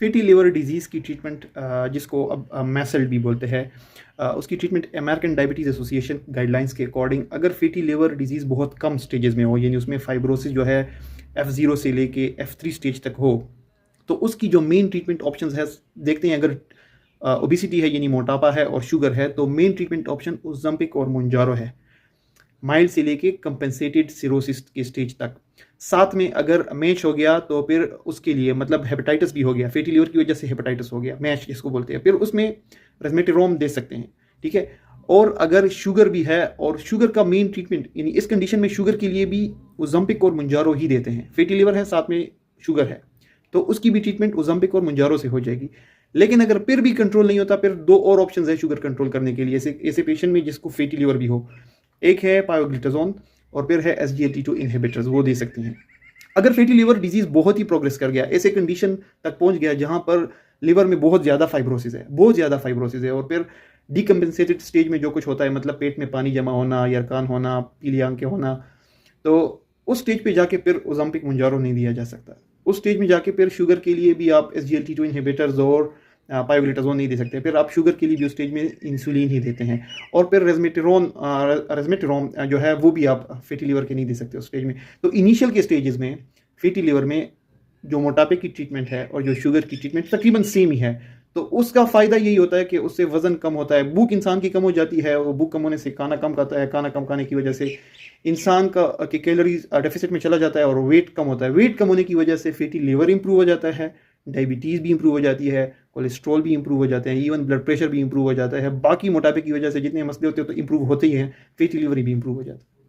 Fatty liver disease की treatment जिसको अब मैसल भी बोलते हैं, उसकी treatment American diabetes association guidelines के अकॉर्डिंग अगर फैटी लिवर डिजीज़ बहुत कम स्टेजेस में हो, यानी उसमें फाइब्रोसिस जो है F0 से लेके F3 स्टेज तक हो, तो उसकी जो मेन ट्रीटमेंट ऑप्शंस है, देखते हैं अगर ओबिसिटी है यानी मोटापा है और शुगर है तो मेन ट्रीटमेंट ऑप्शन ओज़ेम्पिक और मोंजारो है, माइल्ड से लेके कंपेंसेटेड सिरोसिस के स्टेज तक। साथ में अगर मैच हो गया तो फिर उसके लिए मतलब हेपेटाइटिस भी हो गया, फैटी लिवर की वजह से हेपेटाइटिस हो गया, मैच जिसको बोलते हैं, फिर उसमें रेस्मेटेरोम दे सकते हैं, ठीक है। और अगर शुगर भी है और शुगर का मेन ट्रीटमेंट यानी इस कंडीशन में शुगर के लिए भी ओज़ेम्पिक और मोंजारो ही देते हैं। फैटी लिवर है साथ में शुगर है तो उसकी भी ट्रीटमेंट ओज़ेम्पिक और मोंजारो से हो जाएगी। लेकिन अगर फिर भी कंट्रोल नहीं होता, फिर दो और ऑप्शंस है शुगर कंट्रोल करने के लिए ऐसे पेशेंट में जिसको फैटी लिवर भी हो। एक है पायोग्लिटाजोन और फिर है SGLT2 इनहिबिटर्स, वो दे सकते हैं। अगर फैटी लिवर डिजीज़ बहुत ही प्रोग्रेस कर गया, ऐसे कंडीशन तक पहुंच गया जहां पर लिवर में बहुत ज़्यादा फाइब्रोसिस है और फिर डिकम्पेंसेटेड स्टेज में जो कुछ होता है, मतलब पेट में पानी जमा होना, यरकान होना, पीली आंखें होना, तो उस स्टेज पे जाके फिर ओज़ेम्पिक मोंजारो नहीं दिया जा सकता। उस स्टेज में जाके फिर शुगर के लिए भी आप SGLT2 इनहिबिटर्स और पायोग्लिटाजोन नहीं दे सकते, फिर आप शुगर के लिए भी उस स्टेज में इंसुलिन ही देते हैं। और फिर रेस्मेटेरोम जो है वो भी आप फैटी लिवर के नहीं दे सकते उस स्टेज में। तो इनिशियल के स्टेजेस में फैटी लिवर में जो मोटापे की ट्रीटमेंट है और जो शुगर की ट्रीटमेंट तकरीबन सेम ही है। तो उसका फ़ायदा यही होता है कि उससे वज़न कम होता है, भूख इंसान की कम हो जाती है, वो भूख कम होने से खाना कम खाता है, खाना कम खाने की वजह से इंसान का कैलोरीज डेफिसिट में चला जाता है और वेट कम होता है। वेट कम होने की वजह से फैटी लिवर इंप्रूव हो जाता है, डायबिटीज़ भी इंप्रूव हो जाती है, कोलेस्ट्रॉल भी इंप्रूव हो जाते हैं, इवन ब्लड प्रेशर भी इंप्रूव हो जाता है। बाकी मोटापे की वजह से जितने मसले होते हैं तो इंप्रूव होते ही हैं, फैटी लिवर भी इंप्रूव हो जाता है।